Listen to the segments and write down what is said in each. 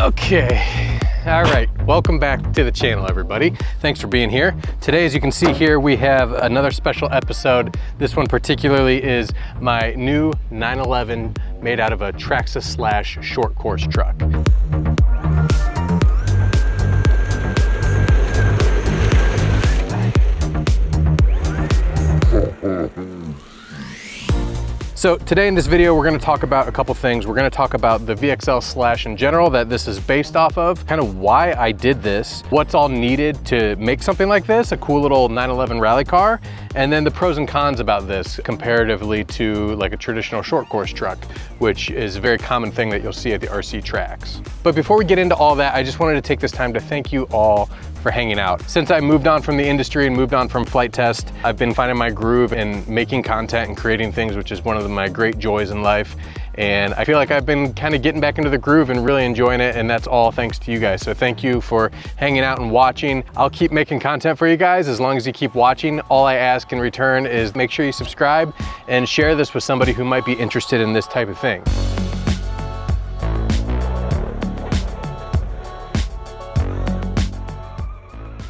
Okay, all right, welcome back to the channel, everybody. Thanks for being here. Today, as you can see here, we have another special episode. This one particularly is my new 911 made out of a Traxxas / short course truck. So today in this video, we're gonna talk about a couple things. We're gonna talk about the VXL / in general that this is based off of, kind of why I did this, what's all needed to make something like this, a cool little 911 rally car, and then the pros and cons about this comparatively to like a traditional short course truck, which is a very common thing that you'll see at the RC tracks. But before we get into all that, I just wanted to take this time to thank you all for hanging out. Since I moved on from the industry and moved on from flight test, I've been finding my groove in making content and creating things, which is one of my great joys in life. And I feel like I've been kind of getting back into the groove and really enjoying it, and that's all thanks to you guys. So thank you for hanging out and watching. I'll keep making content for you guys as long as you keep watching. All I ask in return is make sure you subscribe and share this with somebody who might be interested in this type of thing.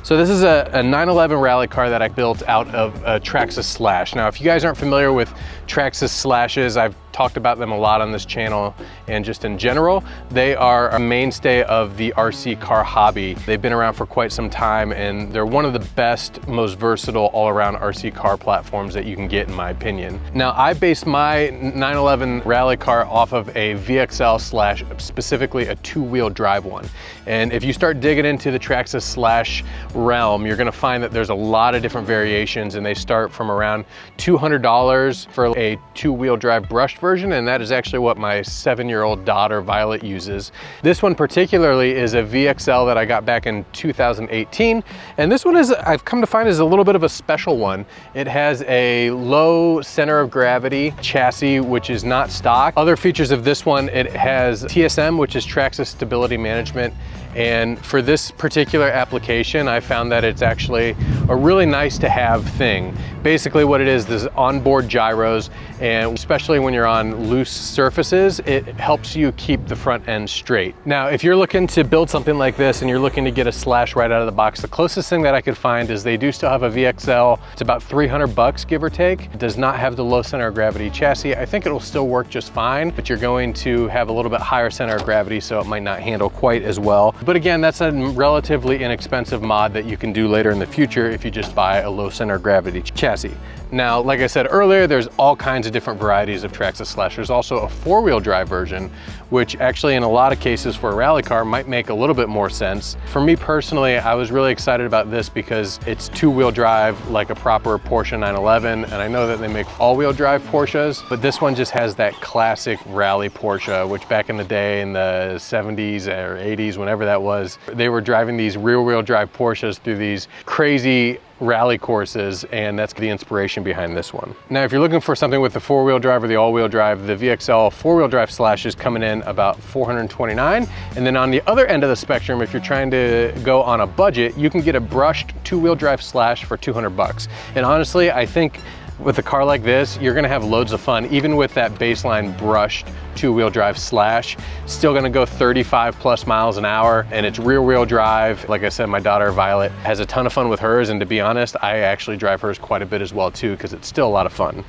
So this is a 911 rally car that I built out of a Traxxas /. Now, if you guys aren't familiar with Traxxas /, I've talked about them a lot on this channel and just in general. They are a mainstay of the RC car hobby. They've been around for quite some time, and they're one of the best, most versatile all-around RC car platforms that you can get, in my opinion. Now, I based my 911 rally car off of a VXL / specifically a two-wheel drive one. And if you start digging into the Traxxas / realm, you're gonna find that there's a lot of different variations, and they start from around $200 for a two-wheel drive brushed version, and that is actually what my 7-year-old daughter Violet uses. This one particularly is a VXL that I got back in 2018, and this one is, I've come to find, is a little bit of a special one. It has a low center of gravity chassis, which is not stock. Other features of this one, it has TSM, which is Traxxas Stability Management. And for this particular application, I found that it's actually a really nice to have thing. Basically what it is onboard gyros, and especially when you're on loose surfaces, it helps you keep the front end straight. Now, if you're looking to build something like this and you're looking to get a slash right out of the box, the closest thing that I could find is they do still have a VXL. It's about $300, give or take. It does not have the low center of gravity chassis. I think it will still work just fine, but you're going to have a little bit higher center of gravity, so it might not handle quite as well. But again, that's a relatively inexpensive mod that you can do later in the future if you just buy a low center of gravity chassis. Now, like I said earlier, there's all kinds of different varieties of Traxxas /. There's also a four-wheel drive version, which actually in a lot of cases for a rally car might make a little bit more sense. For me personally, I was really excited about this because it's two-wheel drive like a proper Porsche 911, and I know that they make all-wheel drive Porsches, but this one just has that classic rally Porsche, which back in the day in the 70s or 80s, whenever that was, they were driving these rear-wheel drive Porsches through these crazy rally courses, and that's the inspiration behind this one. Now, if you're looking for something with the four-wheel drive or the all-wheel drive, the VXL four-wheel drive / is coming in about $429. And then on the other end of the spectrum, if you're trying to go on a budget, you can get a brushed two-wheel drive / for $200. And honestly, I think with a car like this, you're gonna have loads of fun, even with that baseline brushed two-wheel drive / still gonna go 35 plus miles an hour, and it's rear wheel drive. Like I said, my daughter Violet has a ton of fun with hers, and to be honest, I actually drive hers quite a bit as well too, because it's still a lot of fun.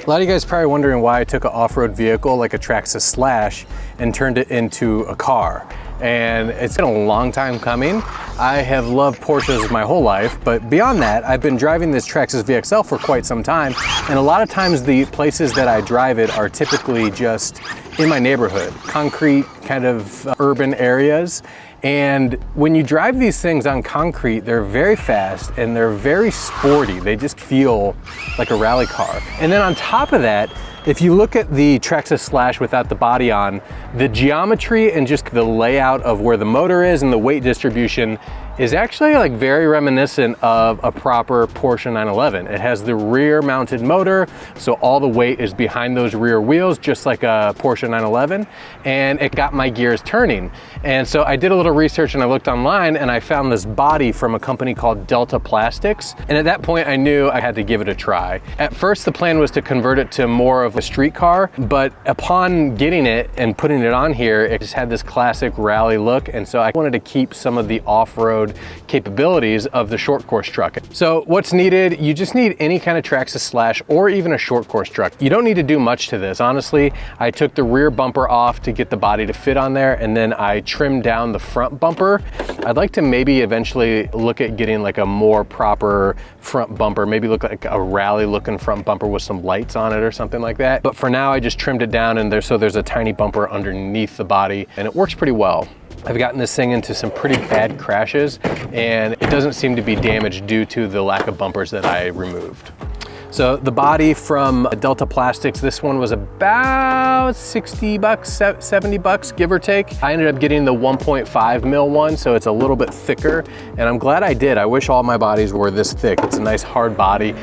A lot of you guys are probably wondering why I took an off-road vehicle like a Traxxas / and turned it into a car. And it's been a long time coming. I have loved Porsches my whole life, but beyond that, I've been driving this Traxxas VXL for quite some time, and a lot of times the places that I drive it are typically just in my neighborhood, concrete kind of urban areas. And when you drive these things on concrete, they're very fast and they're very sporty. They just feel like a rally car. And then on top of that, if you look at the Traxxas / without the body on, the geometry and just the layout of where the motor is and the weight distribution is actually like very reminiscent of a proper Porsche 911. It has the rear mounted motor, so all the weight is behind those rear wheels, just like a Porsche 911, and it got my gears turning. And so I did a little research and I looked online and I found this body from a company called Delta Plastics. And at that point I knew I had to give it a try. At first the plan was to convert it to more of of a street car, but upon getting it and putting it on here, it just had this classic rally look, and so I wanted to keep some of the off-road capabilities of the short course truck. So what's needed? You just need any kind of Traxxas Slash or even a short course truck. You don't need to do much to this. Honestly, I took the rear bumper off to get the body to fit on there, and then I trimmed down the front bumper. I'd like to maybe eventually look at getting like a more proper front bumper, maybe look like a rally looking front bumper with some lights on it or something like that. But for now, I just trimmed it down, and there's a tiny bumper underneath the body, and it works pretty well. I've gotten this thing into some pretty bad crashes, and it doesn't seem to be damaged due to the lack of bumpers that I removed. So the body from Delta Plastics, this one was about 60 bucks, 70 bucks, give or take. I ended up getting the 1.5 mil one, so it's a little bit thicker, and I'm glad I did. I wish all my bodies were this thick. It's a nice hard body.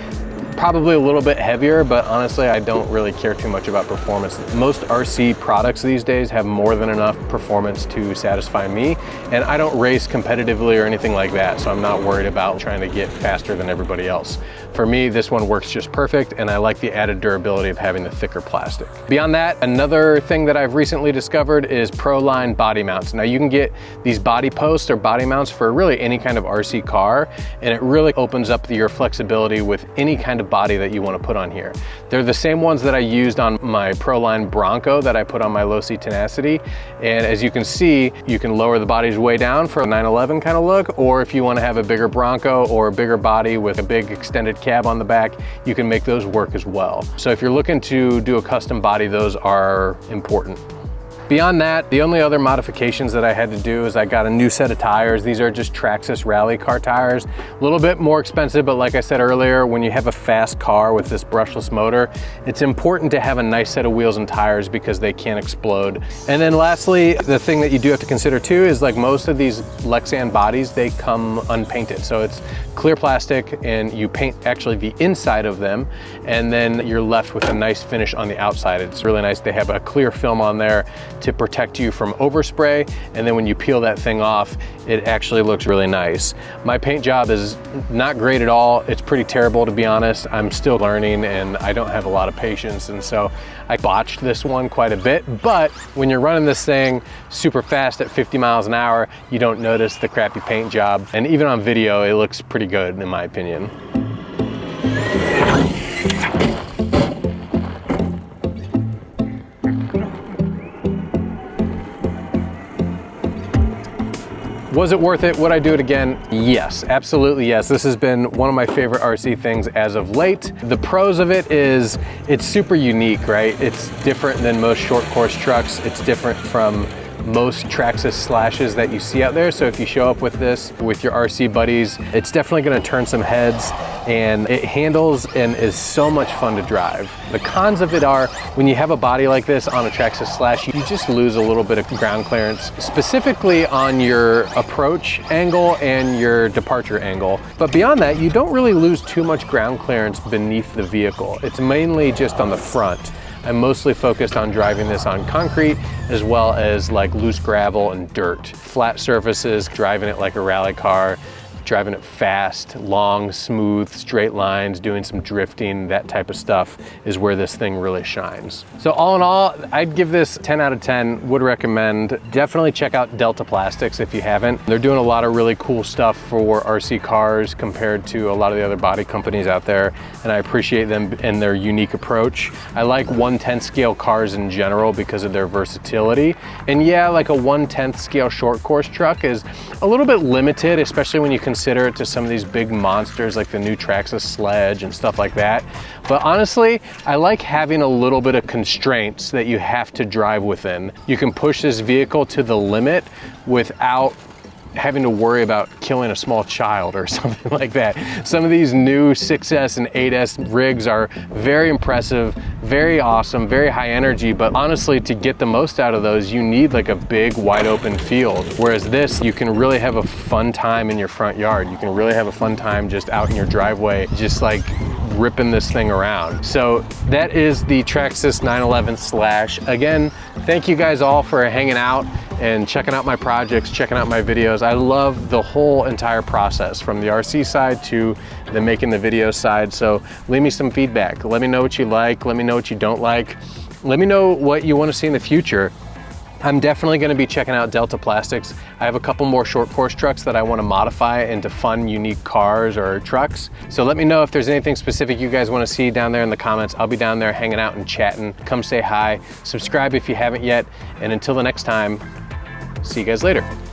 Probably a little bit heavier, but honestly, I don't really care too much about performance. Most RC products these days have more than enough performance to satisfy me, and I don't race competitively or anything like that, so I'm not worried about trying to get faster than everybody else. For me, this one works just perfect, and I like the added durability of having the thicker plastic. Beyond that, another thing that I've recently discovered is Proline body mounts. Now you can get these body posts or body mounts for really any kind of RC car, and it really opens up your flexibility with any kind of body that you want to put on here. They're the same ones that I used on my Proline Bronco that I put on my Low C Tenacity, and as you can see, you can lower the bodies way down for a 911 kind of look, or if you want to have a bigger Bronco or a bigger body with a big extended cab on the back, you can make those work as well. So if you're looking to do a custom body, those are important. Beyond that, the only other modifications that I had to do is I got a new set of tires. These are just Traxxas rally car tires. A little bit more expensive, but like I said earlier, when you have a fast car with this brushless motor, it's important to have a nice set of wheels and tires because they can't explode. And then lastly, the thing that you do have to consider too is like most of these Lexan bodies, they come unpainted. So it's clear plastic and you paint actually the inside of them, and then you're left with a nice finish on the outside. It's really nice. They have a clear film on there to protect you from overspray, and then when you peel that thing off, it actually looks really nice. My paint job is not great at all. It's pretty terrible, to be honest. I'm still learning and I don't have a lot of patience, and so I botched this one quite a bit, but when you're running this thing super fast at 50 miles an hour, you don't notice the crappy paint job, and even on video, it looks pretty good in my opinion. Was it worth it? Would I do it again? Yes, absolutely yes. This has been one of my favorite RC things as of late. The pros of it is it's super unique, right? It's different than most short course trucks. It's different from most Traxxas Slashes that you see out there. So if you show up with this with your RC buddies, it's definitely going to turn some heads, and it handles and is so much fun to drive. The cons of it are when you have a body like this on a Traxxas Slash, you just lose a little bit of ground clearance, specifically on your approach angle and your departure angle. But beyond that, you don't really lose too much ground clearance beneath the vehicle. It's mainly just on the front. I'm mostly focused on driving this on concrete as well as like loose gravel and dirt. Flat surfaces, driving it like a rally car, driving it fast, long, smooth, straight lines, doing some drifting, that type of stuff is where this thing really shines. So all in all, I'd give this 10 out of 10, would recommend. Definitely check out Delta Plastics if you haven't. They're doing a lot of really cool stuff for RC cars compared to a lot of the other body companies out there, and I appreciate them and their unique approach. I like 1/10 scale cars in general because of their versatility. And yeah, like a 1/10 scale short course truck is a little bit limited, especially when you consider it to some of these big monsters like the new Traxxas Sledge and stuff like that. But honestly, I like having a little bit of constraints that you have to drive within. You can push this vehicle to the limit without having to worry about killing a small child or something like that. Some of these new 6S and 8S rigs are very impressive, very awesome, very high energy, but honestly, to get the most out of those, you need like a big wide open field. Whereas this, you can really have a fun time in your front yard. You can really have a fun time just out in your driveway, just like ripping this thing around. So that is the Traxxas 911 Slash. Again, thank you guys all for hanging out and checking out my projects, checking out my videos. I love the whole entire process, from the RC side to the making the video side. So leave me some feedback. Let me know what you like. Let me know what you don't like. Let me know what you want to see in the future. I'm definitely going to be checking out Delta Plastics. I have a couple more short course trucks that I want to modify into fun, unique cars or trucks. So let me know if there's anything specific you guys want to see down there in the comments. I'll be down there hanging out and chatting. Come say hi. Subscribe if you haven't yet. And until the next time, see you guys later.